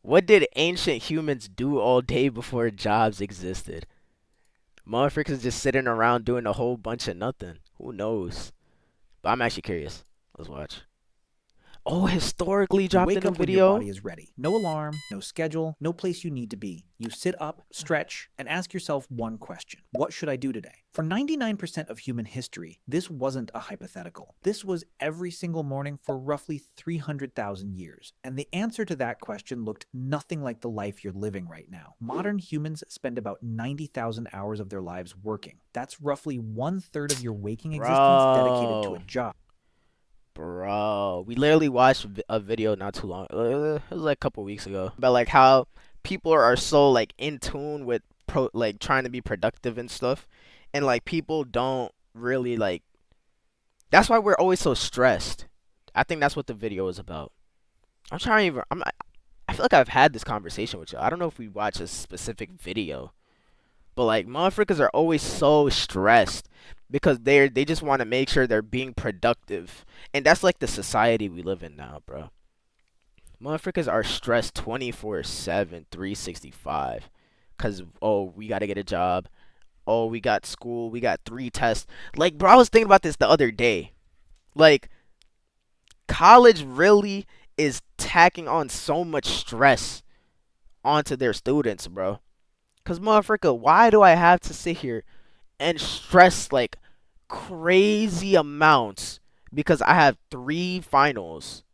What did ancient humans do all day before jobs existed? Motherfuckers just sitting around doing a whole bunch of nothing. Who knows? But I'm actually curious. Let's watch. Oh, historically You dropped in wake a up when your video? body is ready. No alarm, no schedule, no place you need to be. You sit up, stretch, and ask yourself one question: what should I do today? For 99% of human history, this wasn't a hypothetical. This was every single morning for roughly 300,000 years. And the answer to that question looked nothing like the life you're living right now. Modern humans spend about 90,000 hours of their lives working. That's roughly 1/3 of your waking existence dedicated to a Bro. job. Bro. We literally watched a video not too long. It was like a couple weeks ago. About like how people are so like in tune with like trying to be productive and stuff. And like people don't really like that's why we're always so stressed. I think that's what the video is about. I'm trying to even I feel like I've had this conversation with you. I don't know if we watch a specific video. But like motherfuckers are always so stressed because they just want to make sure they're being productive. And that's like the society we live in now, bro. Motherfuckers are stressed 24/7, 365. Cause oh, we got to get a job. Oh, we got school, we got 3 tests. Like bro, I was thinking about this the other day. Like college really is tacking on so much stress onto their students, bro. Cause motherfucker, why do I have to sit here and stress like crazy amounts because I have 3 finals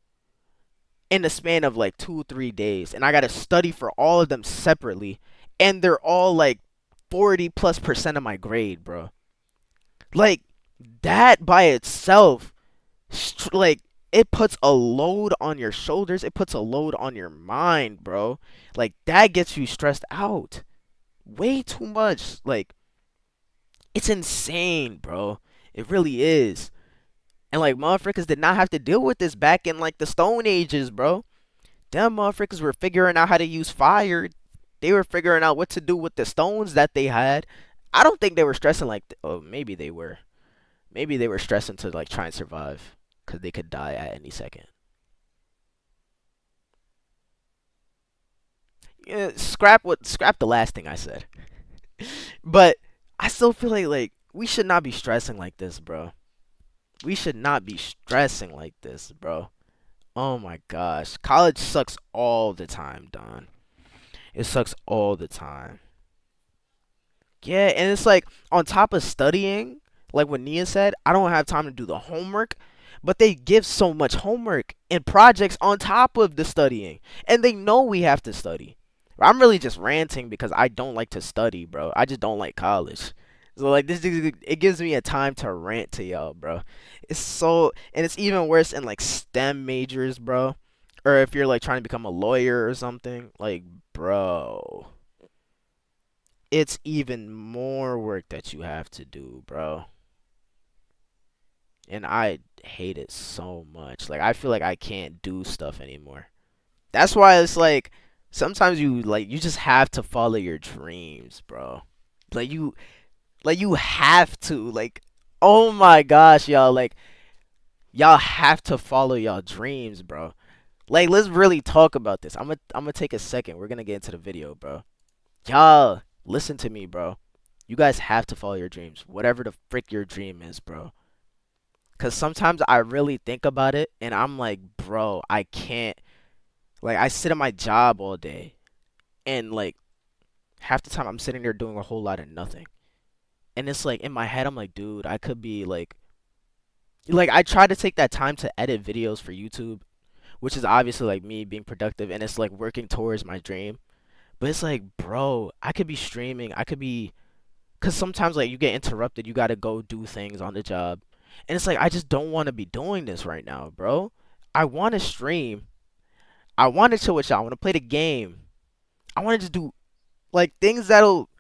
in the span of like 2 3 days, and I gotta study for all of them separately, and they're all like 40+% of my grade, bro. Like that by itself, like it puts a load on your shoulders. It puts a load on your mind, bro. Like that gets you stressed out way too much. Like it's insane, bro. It really is. And like motherfuckers did not have to deal with this back in like the Stone Ages, bro. Them motherfuckers were figuring out how to use fire. They were figuring out what to do with the stones that they had. I don't think they were stressing like oh, maybe they were. Maybe they were stressing to like try and survive cuz they could die at any second. Yeah, scrap the last thing I said. But I still feel like we should not be stressing like this, bro. We should not be stressing like this, bro. Oh my gosh. College sucks all the time, Don. It sucks all the time. Yeah, and it's like on top of studying, like what Nia said, I don't have time to do the homework, but they give so much homework and projects on top of the studying. And they know we have to study. I'm really just ranting because I don't like to study, bro. I just don't like college. So like it gives me a time to rant to y'all, bro. It's so and it's even worse in like STEM majors, bro. Or if you're like trying to become a lawyer or something, like bro, it's even more work that you have to do, bro. And I hate it so much. Like I feel like I can't do stuff anymore. That's why it's like sometimes you just have to follow your dreams, bro. Like you have to oh my gosh, y'all y'all have to follow y'all dreams, bro. Like let's really talk about this. I'm gonna take a second. We're gonna get into the video, bro. Y'all listen to me, bro. You guys have to follow your dreams, whatever the frick your dream is, bro. Cause sometimes I really think about it and I'm like, bro, I can't. Like I sit at my job all day and like half the time I'm sitting there doing a whole lot of nothing. And it's like in my head I'm like, dude, I could be like I try to take that time to edit videos for YouTube, which is obviously like me being productive and it's like working towards my dream. But it's like, bro, I could be streaming. I could be cuz sometimes like you get interrupted, you got to go do things on the job. And it's like I just don't want to be doing this right now, bro. I want to stream. I want to chill with y'all. I want to play the game. I want to just do like things that'll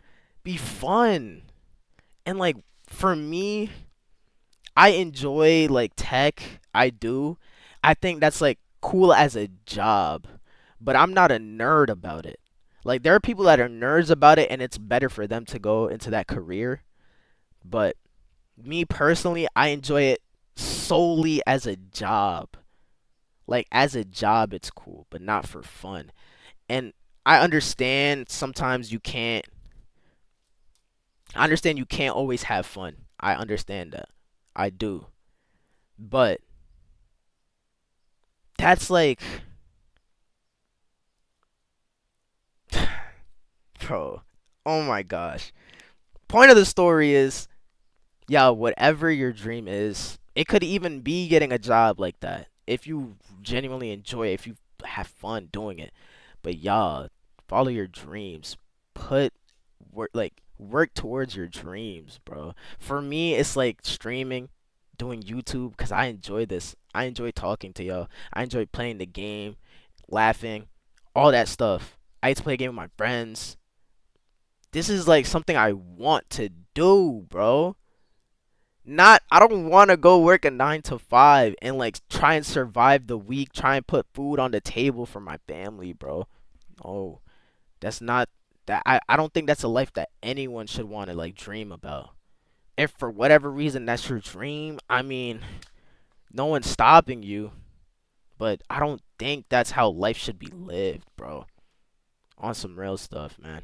be fun. And like for me, I enjoy like tech. I do. I think that's like cool as a job, but I'm not a nerd about it. Like there are people that are nerds about it and it's better for them to go into that career, but me personally, I enjoy it solely as a job. Like as a job it's cool, but not for fun. And I understand sometimes you can't. I understand you can't always have fun. I understand that. I do. But that's like, bro. Oh my gosh. Point of the story is, yeah, whatever your dream is, it could even be getting a job like that. If you genuinely enjoy it, if you have fun doing it. But y'all, follow your dreams. Put work towards your dreams, bro. For me, it's like streaming, doing YouTube because I enjoy this. I enjoy talking to y'all. I enjoy playing the game, laughing, all that stuff. I used to play a game with my friends. This is like something I want to do, bro. Not I don't want to go work a 9 to 5 and like try and survive the week, try and put food on the table for my family, bro. Oh, that's not that I don't think that's a life that anyone should want to like dream about. If for whatever reason that's your dream, I mean, no one's stopping you, but I don't think that's how life should be lived, bro. On some real stuff, man.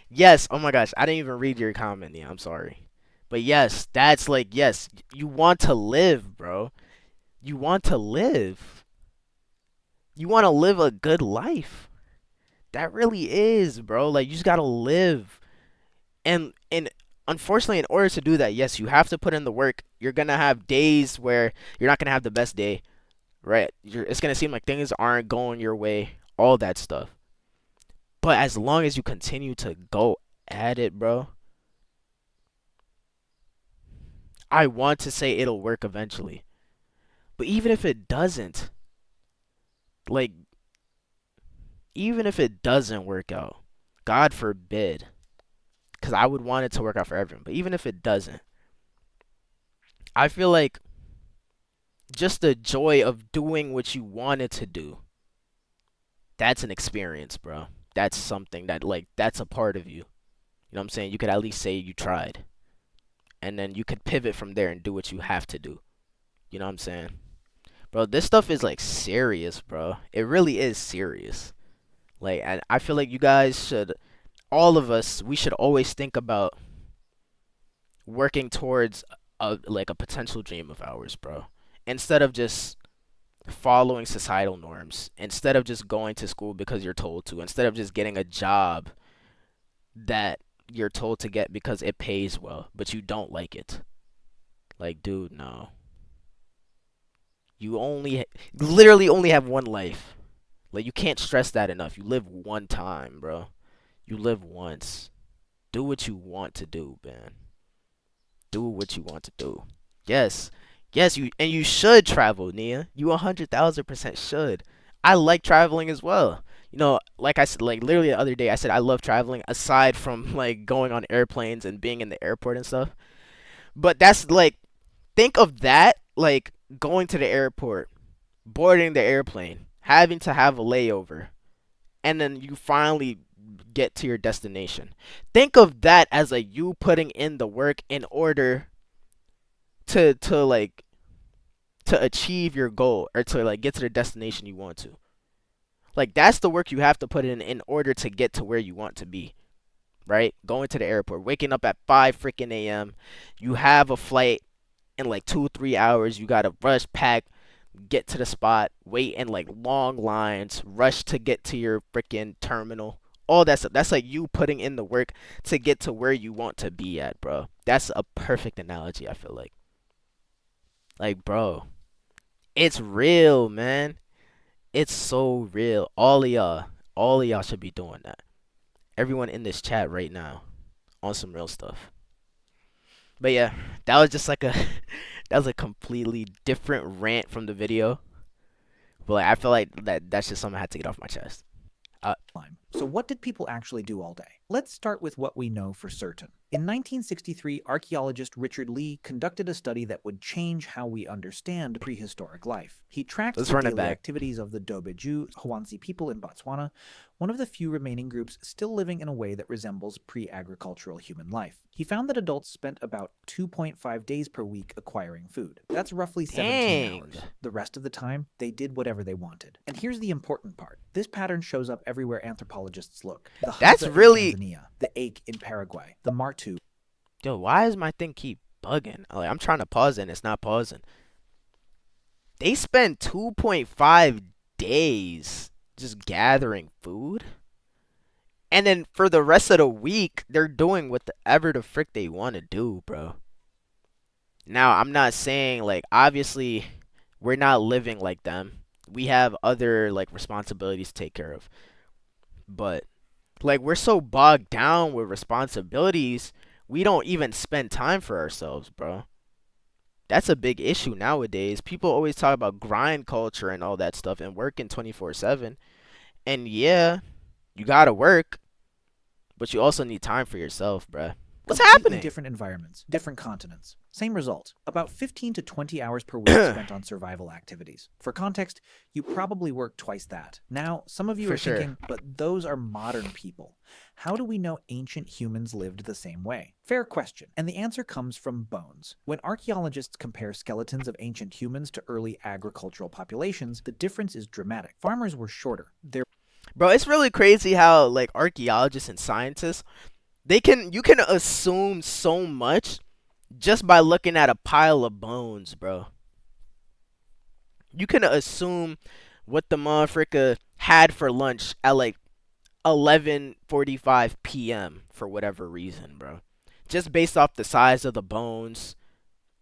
Yes, oh my gosh, I didn't even read your comment. Yeah, I'm sorry. But yes, that's like yes, you want to live, bro. You want to live. You want to live a good life. That really is, bro. Like you just got to live. And unfortunately in order to do that, yes, you have to put in the work. You're going to have days where you're not going to have the best day, right? It's going to seem like things aren't going your way, all that stuff. But as long as you continue to go at it, bro, I want to say it'll work eventually. But even if it doesn't, like, even if it doesn't work out, God forbid, because I would want it to work out for everyone, but even if it doesn't, I feel like just the joy of doing what you wanted to do, that's an experience, bro. That's something that, like, that's a part of you. You know what I'm saying? You could at least say you tried. And then you could pivot from there and do what you have to do. You know what I'm saying? Bro, this stuff is, like, serious, bro. It really is serious. Like, and I feel like you guys should, all of us, we should always think about working towards a potential dream of ours, bro. Instead of just following societal norms, instead of just going to school because you're told to, instead of just getting a job that you're told to get because it pays well, but you don't like it. Like, dude, no. You literally only have one life. Like, you can't stress that enough. You live one time, bro. You live once. Do what you want to do, man. Do what you want to do. Yes. Yes, you should travel, Nia. You 100,000% should. I like traveling as well. You know, like I said, like literally the other day, I said I love traveling aside from like going on airplanes and being in the airport and stuff. But that's like, think of that like going to the airport, boarding the airplane, having to have a layover, and then you finally get to your destination. Think of that as a you putting in the work in order to like to achieve your goal or to like get to the destination you want to. Like that's the work you have to put in order to get to where you want to be. Right? Going to the airport, waking up at 5 freaking a.m. You have a flight in like 2 3 hours. You gotta rush, pack, get to the spot, wait in like long lines, rush to get to your freaking terminal. All that stuff. That's like you putting in the work to get to where you want to be at, bro. That's a perfect analogy, I feel like. Like, bro, it's real, man. It's so real. All of y'all should be doing that. Everyone in this chat right now on some real stuff. But yeah, that was just like a that was a completely different rant from the video. But like, I feel like that's just something I had to get off my chest. So what did people actually do all day? Let's start with what we know for certain. In 1963, archaeologist Richard Lee conducted a study that would change how we understand prehistoric life. He tracked Let's the run it daily back. activities of the Dobeju Hwansi people in Botswana, one of the few remaining groups still living in a way that resembles pre-agricultural human life. He found that adults spent about 2.5 days per week acquiring food. That's roughly 17 Dang. hours. The rest of the time, they did whatever they wanted. And here's the important part. This pattern shows up everywhere anthropologists look. The That's Hadza in really- Tanzania, the ache in Paraguay, the Martu. Yo, why is my thing keep bugging? Like, I'm trying to pause it and it's not pausing. They spend 2.5 days just gathering food. And then for the rest of the week, they're doing whatever the frick they want to do, bro. Now, I'm not saying, like, obviously, we're not living like them. We have other, like, responsibilities to take care of. But, like, we're so bogged down with responsibilities, we don't even spend time for ourselves, bro. That's a big issue nowadays. People always talk about grind culture and all that stuff and working 24/7. And yeah, you gotta work, but you also need time for yourself, bruh. What's Completely happening? different environments, different continents. Same result. About 15 to 20 hours per week spent on survival activities. For context, you probably work twice that. Now, some of you For are sure. thinking, but those are modern people. How do we know ancient humans lived the same way? Fair question. And the answer comes from bones. When archaeologists compare skeletons of ancient humans to early agricultural populations, the difference is dramatic. Farmers were shorter. Their Bro, it's really crazy how like archaeologists and scientists, you can assume so much just by looking at a pile of bones, bro. You can assume what the motherfucker had for lunch at like 11:45 p.m. for whatever reason, bro. Just based off the size of the bones,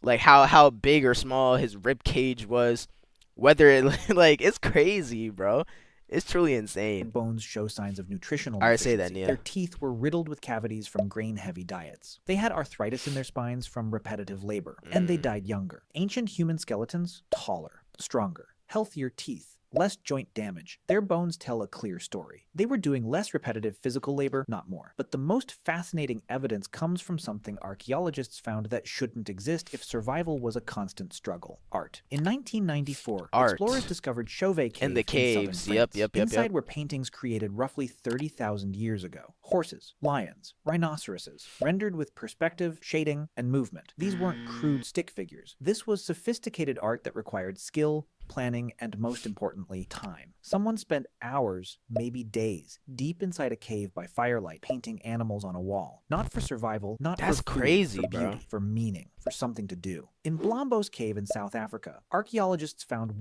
like how big or small his rib cage was, whether it like it's crazy, bro. It's truly insane. bones show signs of nutritional Alright, say that, deficiency. Nia. Their teeth were riddled with cavities from grain-heavy diets. They had arthritis in their spines from repetitive labor, and they died younger. Ancient human skeletons, taller, stronger, healthier teeth, less joint damage. Their bones tell a clear story. They were doing less repetitive physical labor, not more. But the most fascinating evidence comes from something archaeologists found that shouldn't exist if survival was a constant struggle: art. In 1994, Art. explorers discovered Chauvet Cave In the caves. southern Yep, France. yep, yep, Inside yep. were paintings created roughly 30,000 years ago. Horses, lions, rhinoceroses, rendered with perspective, shading, and movement. These weren't crude stick figures. This was sophisticated art that required skill, planning, and most importantly, time. Someone spent hours, maybe days, deep inside a cave by firelight, painting animals on a wall. Not for survival, not That's for food, crazy, for bro. beauty, for meaning, for something to do. In Blombos Cave in South Africa, archaeologists found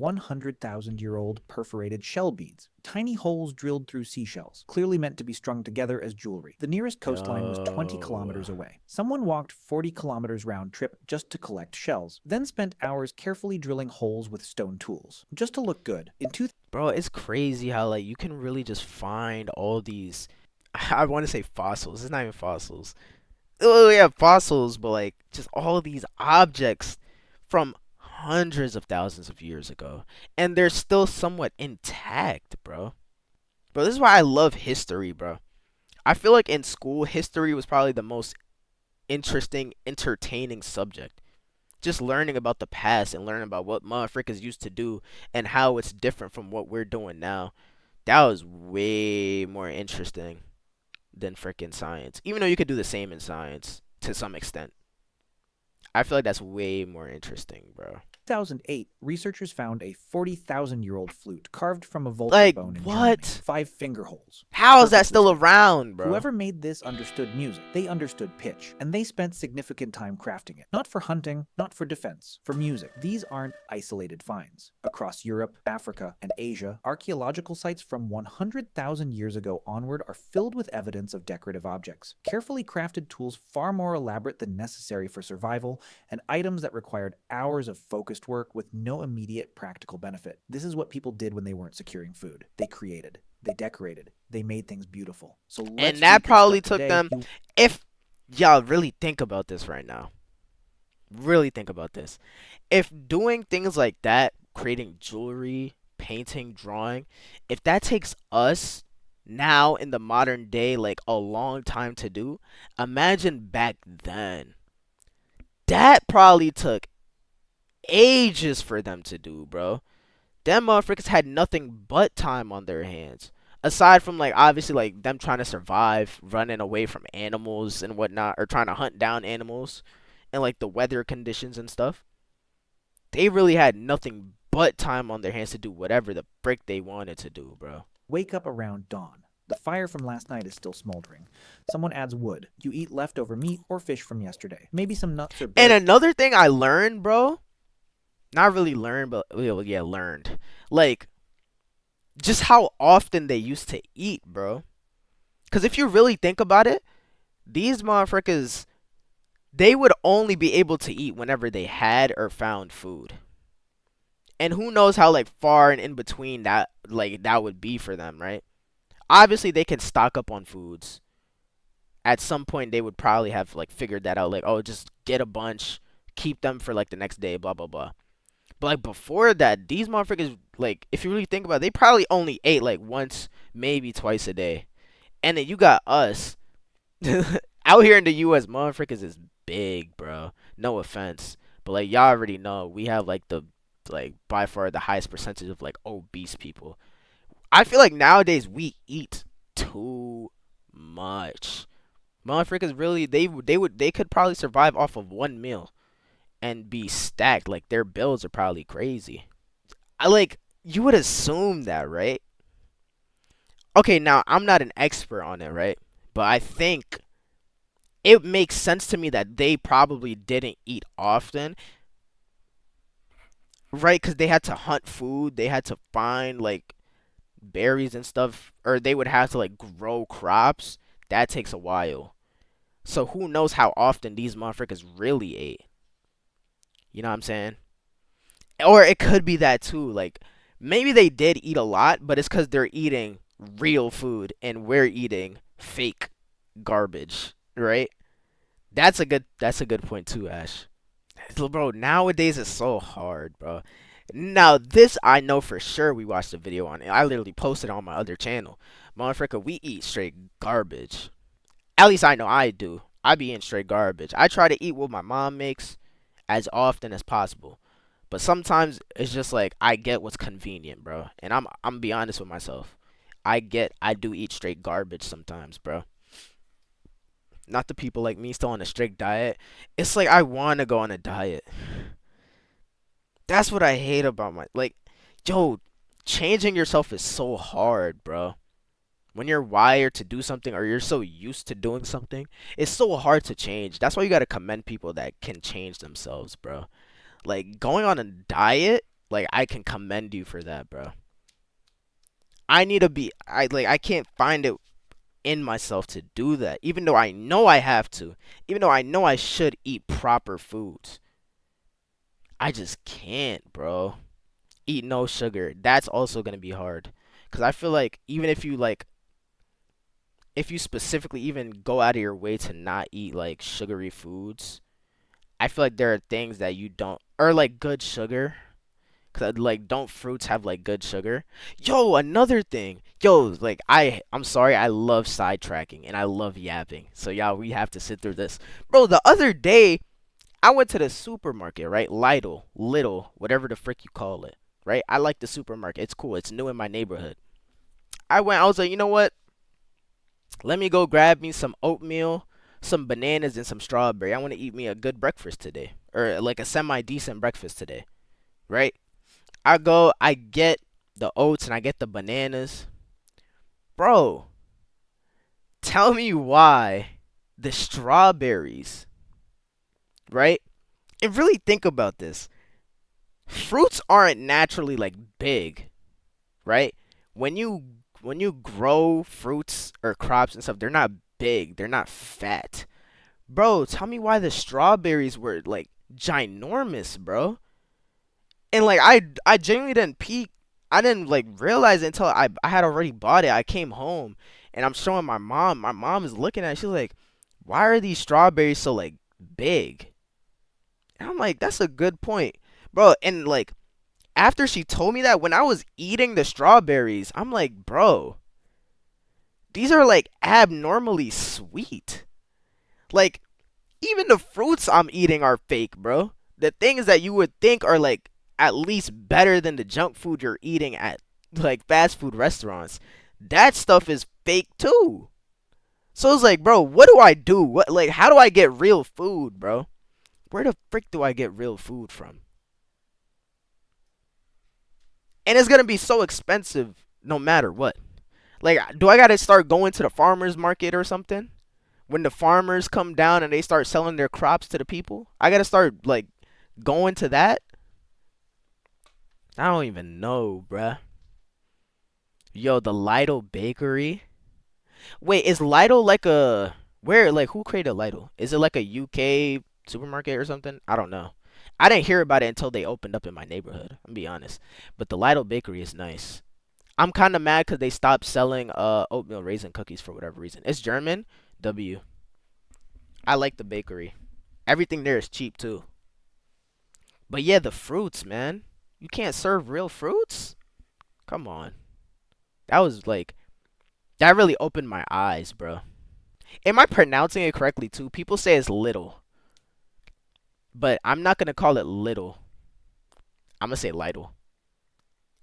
100,000-year-old perforated shell beads, tiny holes drilled through seashells, clearly meant to be strung together as jewelry. The nearest coastline was 20 Yo. kilometers away. Someone walked 40 kilometers round trip just to collect shells, then spent hours carefully drilling holes with stone tools, just to look good. In Bro, it's crazy how like you can really just find all these I want to say fossils. It's not even fossils. Oh yeah, fossils, but like just all these objects from hundreds of thousands of years ago, and they're still somewhat intact, bro. Bro, this is why I love history, bro. I feel like in school, history was probably the most interesting, entertaining subject. Just learning about the past and learning about what motherfuckers used to do and how it's different from what we're doing now. That was way more interesting than freaking science. Even though you could do the same in science to some extent. I feel like that's way more interesting, bro. 2008, researchers found a 40,000-year-old flute carved from a vulture Like, bone in what? Germany. 5 finger holes. How is that Perfectly still spaced. around, bro? Whoever made this understood music. They understood pitch. And they spent significant time crafting it. Not for hunting, not for defense, for music. These aren't isolated finds. Across Europe, Africa, and Asia, archaeological sites from 100,000 years ago onward are filled with evidence of decorative objects. Carefully crafted tools far more elaborate than necessary for survival, and items that required hours of focused work with no immediate practical benefit. This is what people did when they weren't securing food. They created. They decorated. They made things beautiful. So let's that probably reconstruct took today. them- If y'all really think about this right now, really think about this. If doing things like that, creating jewelry, painting, drawing, if that takes us now in the modern day like a long time to do. Imagine back then. That probably took ages for them to do, bro. Them motherfuckers had nothing but time on their hands. Aside from like obviously like them trying to survive, running away from animals and whatnot, or trying to hunt down animals and like the weather conditions and stuff. They really had nothing but time on their hands to do whatever the frick they wanted to do, bro. Wake up around dawn. The fire from last night is still smoldering. Someone adds wood. You eat leftover meat or fish from yesterday. Maybe some nuts or And berries. another thing I learned, bro, not really learned, but well, yeah, learned. Like just how often they used to eat, bro. Cause if you really think about it, these motherfuckers they would only be able to eat whenever they had or found food. And who knows how like far and in between that like that would be for them, right? Obviously they can stock up on foods. At some point they would probably have like figured that out like, oh, just get a bunch, keep them for like the next day, blah blah blah. But like before that, these motherfuckers like if you really think about it, they probably only ate like once, maybe twice a day. And then you got us out here in the US, motherfuckers is big, bro. No offense. But like y'all already know, we have like the like by far the highest percentage of like obese people. I feel like nowadays we eat too much. Motherfuckers really they could probably survive off of one meal and be stacked. Like their bills are probably crazy. I like you would assume that, right? Okay, now I'm not an expert on it, right? But I think it makes sense to me that they probably didn't eat often, right? Because they had to hunt food, they had to find like berries and stuff, or they would have to like grow crops. That takes a while. So who knows how often these motherfuckers really ate? You know what I'm saying? Or it could be that too. Like maybe they did eat a lot, but it's because they're eating real food and we're eating fake garbage, right? That's a good point too, Ash. Bro, nowadays it's so hard, bro. Now this I know for sure we watched a video on it. I literally posted it on my other channel. Motherfucker, we eat straight garbage. At least I know I do. I be eating straight garbage. I try to eat what my mom makes as often as possible. But sometimes it's just like I get what's convenient, bro. And I'm be honest with myself. I do eat straight garbage sometimes, bro. Not the people like me still on a strict diet. It's like I want to go on a diet. That's what I hate about my like, yo, changing yourself is so hard, bro. When you're wired to do something or you're so used to doing something, it's so hard to change. That's why you gotta commend people that can change themselves, bro. Like going on a diet, like I can commend you for that, bro. I need to be I can't find it in myself to do that, even though I know I have to, even though I know I should eat proper foods. I just can't, bro. Eat no sugar. That's also gonna be hard, cause I feel like even if you like, if you specifically even go out of your way to not eat like sugary foods, I feel like there are things that you don't, or like good sugar. Cause like, don't fruits have like good sugar? Yo, another thing. Yo, like I'm sorry, I love sidetracking and I love yapping. So y'all, we have to sit through this, bro. The other day, I went to the supermarket, right? Lidl, whatever the frick you call it, right? I like the supermarket. It's cool. It's new in my neighborhood. I went. I was like, you know what? Let me go grab me some oatmeal, some bananas, and some strawberry. I want to eat me a good breakfast today, or like a semi decent breakfast today, right? I go, I get the oats and I get the bananas. Bro, tell me why the strawberries, right? And really think about this. Fruits aren't naturally like big, right? When you when you grow fruits or crops and stuff, they're not big, they're not fat. Bro, tell me why the strawberries were like ginormous, bro. And like I genuinely didn't peek. I didn't like realize it until I had already bought it. I came home and I'm showing my mom. My mom is looking at it. She's like, "Why are these strawberries so like big?" And I'm like, "That's a good point, bro." And like after she told me that, when I was eating the strawberries, I'm like, "Bro, These are like abnormally sweet. Like even the fruits I'm eating are fake, bro. The things that you would think are like at least better than the junk food you're eating at like fast food restaurants. That stuff is fake too. So it's like, bro, what do I do? What like how do I get real food, bro? Where the frick do I get real food from? And it's gonna be so expensive no matter what. Like, do I gotta start going to the farmers market or something? When the farmers come down and they start selling their crops to the people, I gotta start like going to that. I don't even know, bruh. Yo, the Lidl bakery. Wait, is Lidl like a where? Like, who created Lidl? Is it like a UK supermarket or something? I don't know. I didn't hear about it until they opened up in my neighborhood. I'm be honest, but the Lidl bakery is nice. I'm kind of mad because they stopped selling oatmeal raisin cookies for whatever reason. It's German. W. I like the bakery. Everything there is cheap too. But yeah, the fruits, man. You can't serve real fruits? Come on. That was like that really opened my eyes, bro. Am I pronouncing it correctly too? People say it's little, but I'm not gonna call it little. I'm gonna say Lidl.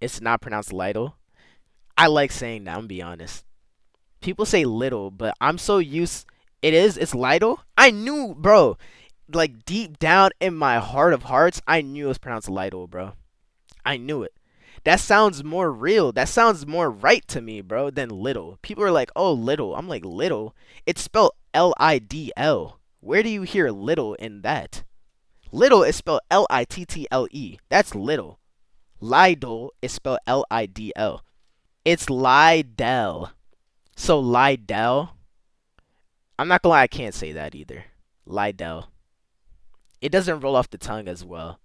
It's not pronounced Lidl. I like saying that. I'm gonna be honest. People say little, but I'm so used. It is. It's Lidl. I knew, bro. Like deep down in my heart of hearts, I knew it was pronounced Lidl, bro. I knew it. That sounds more real. That sounds more right to me, bro, than little. People are like, oh, little. I'm like, little? It's spelled Lidl. Where do you hear little in that? Little is spelled Little. That's little. Lidl is spelled Lidl. It's Lidl. So Lidl. I'm not gonna lie, I can't say that either. Lidl. It doesn't roll off the tongue as well.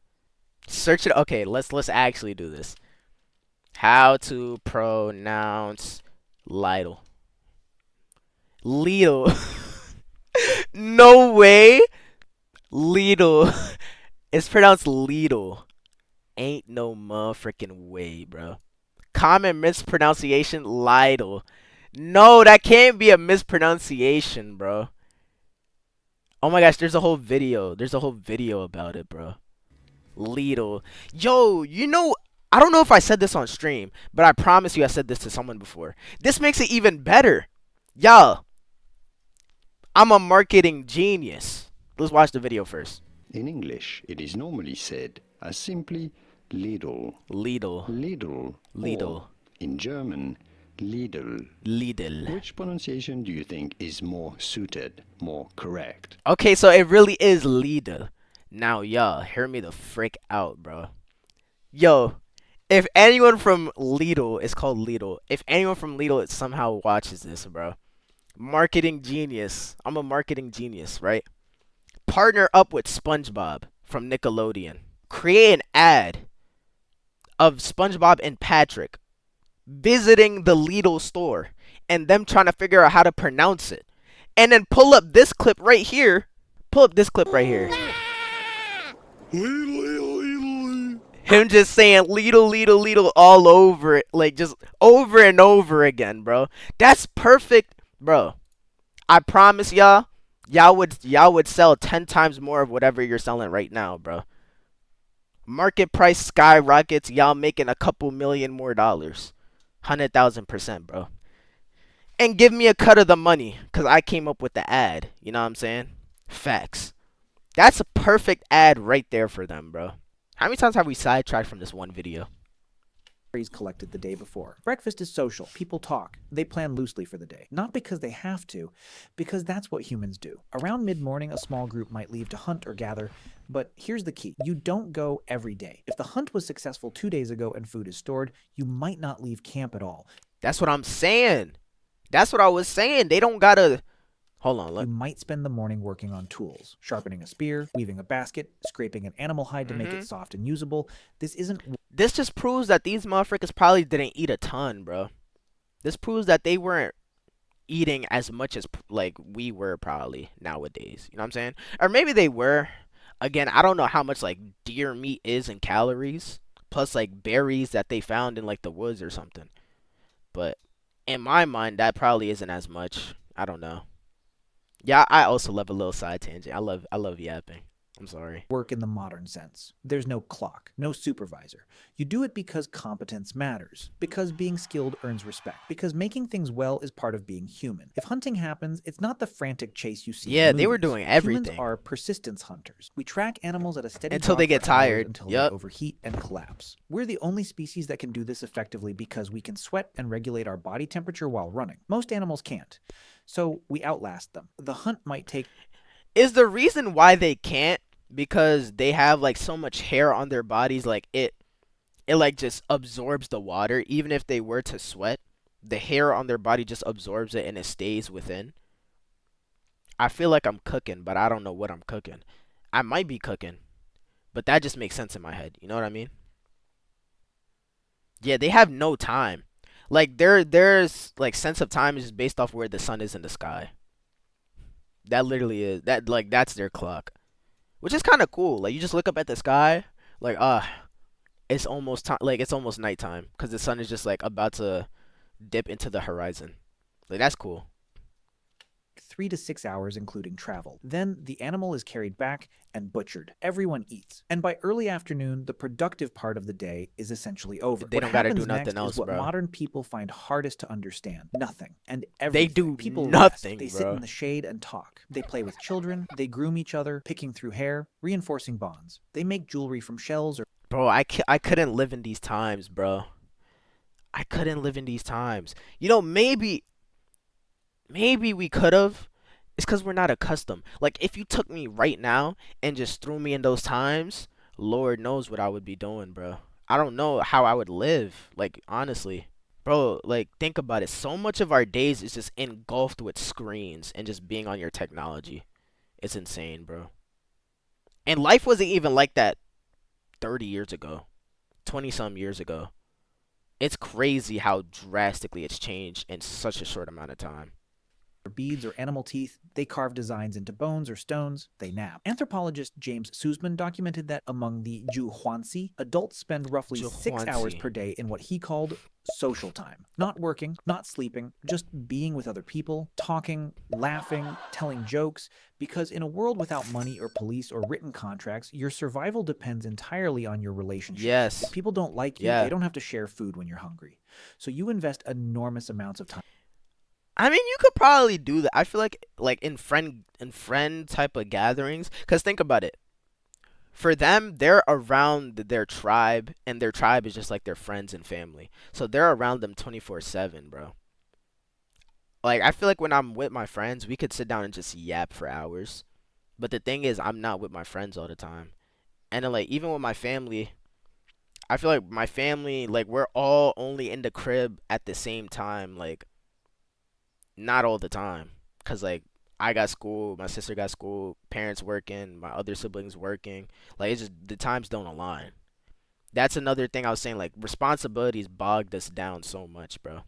Search it. Okay, let's actually do this. How to pronounce Lidl. Lidl. No way. Lidl. It's pronounced Lidl. Ain't no motherfucking way, bro. Common mispronunciation, Lidl. No, that can't be a mispronunciation, bro. Oh my gosh, there's a whole video. There's a whole video about it, bro. Lidl. Yo, you know, I don't know if I said this on stream, but I promise you I said this to someone before. This makes it even better. Y'all, I'm a marketing genius. Let's watch the video first. In English, it is normally said as simply Lidl. Lidl. Lidl. Lidl. Or, in German, Lidl. Lidl. Which pronunciation do you think is more suited, more correct? Okay, so it really is Lidl. Now, y'all, hear me the frick out, bro. Yo, if anyone from Lidl, it's called Lidl. If anyone from Lidl somehow watches this, bro. Marketing genius. I'm a marketing genius, right? Partner up with SpongeBob from Nickelodeon. Create an ad of SpongeBob and Patrick visiting the Lidl store and them trying to figure out how to pronounce it. And then pull up this clip right here. Pull up this clip right here. Him just saying Lidl, Lidl, Lidl all over it. Like just over and over again, bro. That's perfect, bro. I promise y'all, y'all would sell 10 times more of whatever you're selling right now, bro. Market price skyrockets, y'all making a couple million more dollars. 100,000%, bro. And give me a cut of the money, because I came up with the ad. You know what I'm saying? Facts. That's a perfect ad right there for them, bro. How many times have we sidetracked from this one video? Collected the day before. Breakfast is social. People talk. They plan loosely for the day. Not because they have to, because that's what humans do. Around mid-morning, a small group might leave to hunt or gather, but here's the key. You don't go every day. If the hunt was successful 2 days ago and food is stored, you might not leave camp at all. That's what I'm saying. That's what I was saying. They don't gotta... Hold on, You might spend the morning working on tools, sharpening a spear, weaving a basket, scraping an animal hide to make it soft and usable. This just proves that these motherfuckers probably didn't eat a ton, bro. This proves that they weren't eating as much as like we were probably nowadays. You know what I'm saying? Or maybe they were. Again, I don't know how much like deer meat is in calories, plus like berries that they found in like the woods or something. But In my mind, that probably isn't as much. I don't know. Yeah, I also love a little side tangent. I love yapping. I'm sorry. work in the modern sense. There's no clock, no supervisor. You do it because competence matters, because being skilled earns respect, because making things well is part of being human. If hunting happens, it's not the frantic chase you see Yeah, in they were movies. doing everything. Humans are persistence hunters. We track animals at a steady Until jog they get for hours tired. until Yup. they overheat and collapse. We're the only species that can do this effectively because we can sweat and regulate our body temperature while running. Most animals can't. So we outlast them. The hunt might take Is the reason why they can't because they have like so much hair on their bodies, like it like just absorbs the water. Even if they were to sweat, the hair on their body just absorbs it and it stays within. I feel like I'm cooking, but I don't know what I'm cooking. I might be cooking, but that just makes sense in my head. You know what I mean? Yeah, they have no time. Like there's like sense of time is just based off where the sun is in the sky. That literally is that like that's their clock, which is kind of cool. Like you just look up at the sky, like it's almost time. Like it's almost nighttime because the sun is just like about to dip into the horizon. Like that's cool. 3 to 6 hours, including travel. Then the animal is carried back and butchered. Everyone eats. And by early afternoon, the productive part of the day is essentially over. They What don't gotta do happens nothing next else, is what bro. modern people find hardest to understand. Nothing. And They everything. do People nothing, rest. They sit bro. in the shade and talk. They play with children. They groom each other, picking through hair, reinforcing bonds. They make jewelry from shells or Bro, I couldn't live in these times, bro. I couldn't live in these times. You know, maybe we could have. It's because we're not accustomed. Like, if you took me right now and just threw me in those times, Lord knows what I would be doing, bro. I don't know how I would live. Like, honestly. Bro, like, think about it. So much of our days is just engulfed with screens and just being on your technology. It's insane, bro. And life wasn't even like that 30 years ago, 20 some years ago. It's crazy how drastically it's changed in such a short amount of time. beads or animal teeth. They carve designs into bones or stones. They nap. Anthropologist James Suzman documented that among the Juhuansi, adults spend roughly 6 hours Juhuansi. per day in what he called social time. Not working, not sleeping, just being with other people, talking, laughing, telling jokes. Because in a world without money or police or written contracts, your survival depends entirely on your relationships. Yes. If people don't like you, Yeah. they don't have to share food when you're hungry. So you invest enormous amounts of time. I mean, you could probably do that. I feel like in friend type of gatherings, cuz think about it. For them, they're around their tribe and their tribe is just like their friends and family. So they're around them 24/7, bro. Like I feel like when I'm with my friends, we could sit down and just yap for hours. But the thing is, I'm not with my friends all the time. And then like even with my family, I feel like my family like we're all only in the crib at the same time, like not all the time. Cause like I got school, my sister got school, parents working, my other siblings working. Like it's just the times don't align. That's another thing I was saying. Like responsibilities bogged us down so much, bro.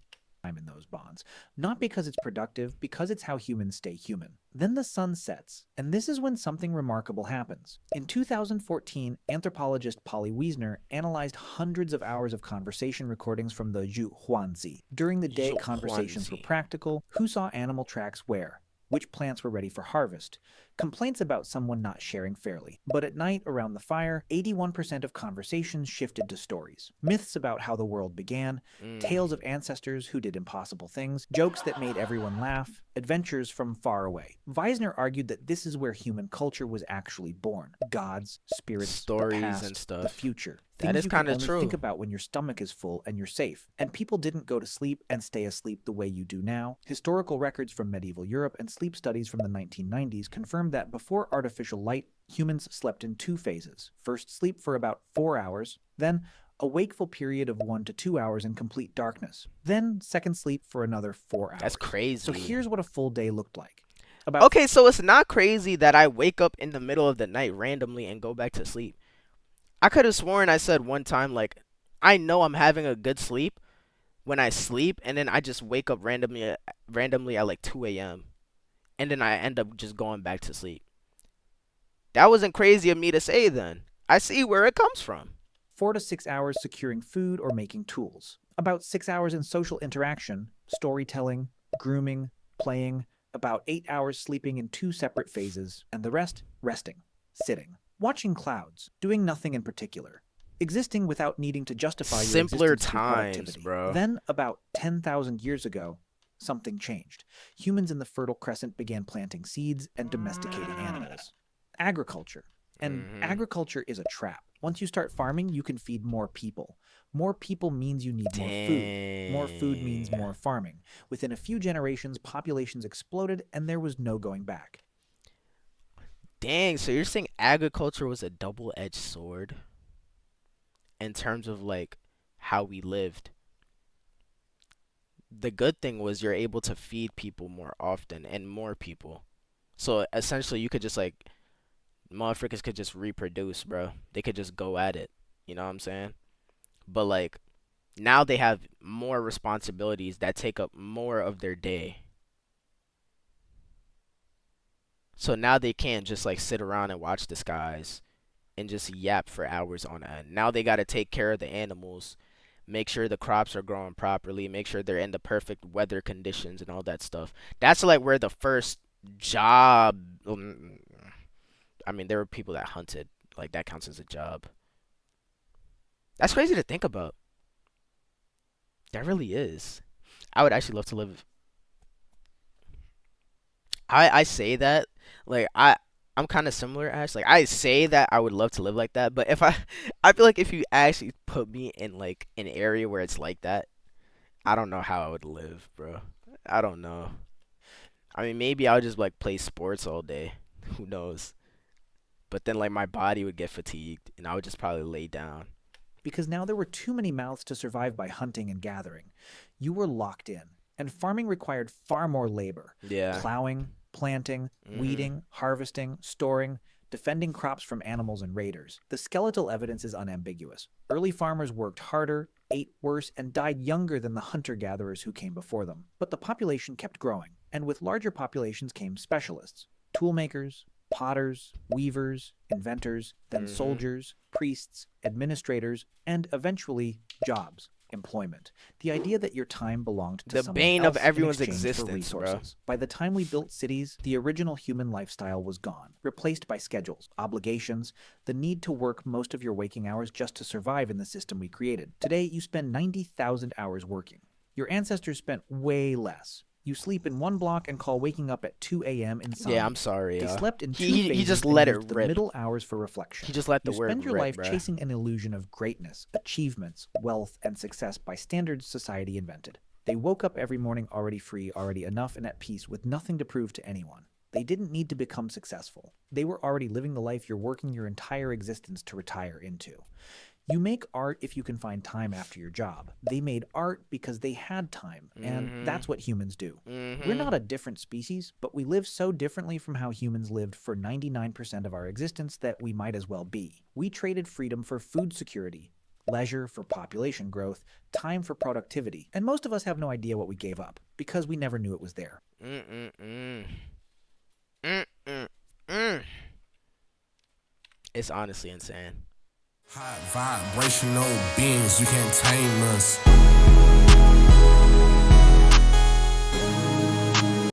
In those bonds. Not because it's productive, because it's how humans stay human. Then the sun sets, and this is when something remarkable happens. In 2014, anthropologist Polly Wiesner analyzed hundreds of hours of conversation recordings from the Juhuanzi. During the day, conversations were Juhuanzi. practical. Who saw animal tracks where? Which plants were ready for harvest? Complaints about someone not sharing fairly. But at night, around the fire, 81% of conversations shifted to stories. Myths about how the world began, tales of ancestors who did impossible things, jokes that made everyone laugh, adventures from far away. Weisner argued that this is where human culture was actually born. Gods, spirits, Stories the past, and stuff. the future. That Things is you can kinda only true. think about when your stomach is full and you're safe. And people didn't go to sleep and stay asleep the way you do now. Historical records from medieval Europe and sleep studies from the 1990s confirmed that before artificial light, humans slept in two phases. First, sleep for about 4 hours, then a wakeful period of 1 to 2 hours in complete darkness. Then second sleep for another 4 hours. That's crazy. So here's what a full day looked like. About Okay, so it's not crazy that I wake up in the middle of the night randomly and go back to sleep. I could have sworn I said one time, like, I know I'm having a good sleep when I sleep, and then I just wake up randomly at like 2 a.m. And then I end up just going back to sleep. That wasn't crazy of me to say then. I see where it comes from. 4 to 6 hours securing food or making tools. About 6 hours in social interaction, storytelling, grooming, playing, about 8 hours sleeping in 2 separate phases, and the rest resting, sitting, watching clouds, doing nothing in particular, existing without needing to justify your Simpler existence through times, productivity. bro. Then, about 10,000 years ago, something changed. Humans in the Fertile Crescent began planting seeds and domesticating animals. Agriculture. And agriculture is a trap. Once you start farming, you can feed more people. More people means you need more food. More food means more farming. Within a few generations, populations exploded and there was no going back. Dang, so you're saying agriculture was a double-edged sword in terms of like how we lived. The good thing was you're able to feed people more often and more people. So essentially you could just like motherfuckers could just reproduce, bro. They could just go at it. You know what I'm saying? But like now they have more responsibilities that take up more of their day. So now they can't just like sit around and watch the skies and just yap for hours on end. Now they got to take care of the animals, make sure the crops are growing properly, make sure they're in the perfect weather conditions and all that stuff. That's like where the first job, I mean, there were people that hunted. Like that counts as a job. That's crazy to think about. That really is. I would actually love to live. I say that like I'm kind of similar, Ash. Like I say that I would love to live like that, but if I feel like if you actually put me in like an area where it's like that, I don't know how I would live, bro. I don't know. I mean, maybe I would just like play sports all day. Who knows? But then like my body would get fatigued and I would just probably lay down. Because now there were too many mouths to survive by hunting and gathering. You were locked in, and farming required far more labor. Yeah. Plowing, planting, weeding, harvesting, storing, defending crops from animals and raiders. The skeletal evidence is unambiguous. Early farmers worked harder, ate worse, and died younger than the hunter-gatherers who came before them. But the population kept growing, and with larger populations came specialists, toolmakers, potters, weavers, inventors, then soldiers, priests, administrators, and eventually jobs, employment. The idea that your time belonged to The someone bane of else in everyone's exchange for existence, bro. resources. By the time we built cities, the original human lifestyle was gone, replaced by schedules, obligations, the need to work most of your waking hours just to survive in the system we created. Today, you spend 90,000 hours working. Your ancestors spent way less. You sleep in one block and call waking up at 2 a.m. insomnia. Yeah, I'm sorry. They slept in two he phases just and let it used the rip. middle hours for reflection. He just let the You word spend your rip, life bruh. chasing an illusion of greatness, achievements, wealth, and success by standards society invented. They woke up every morning already free, already enough, and at peace with nothing to prove to anyone. They didn't need to become successful. They were already living the life you're working your entire existence to retire into. You make art if you can find time after your job. They made art because they had time, and that's what humans do. We're not a different species, but we live so differently from how humans lived for 99% of our existence that we might as well be. We traded freedom for food security, leisure for population growth, time for productivity, and most of us have no idea what we gave up, because we never knew it was there. It's honestly insane. Hot vibrational beings, you can't tame us.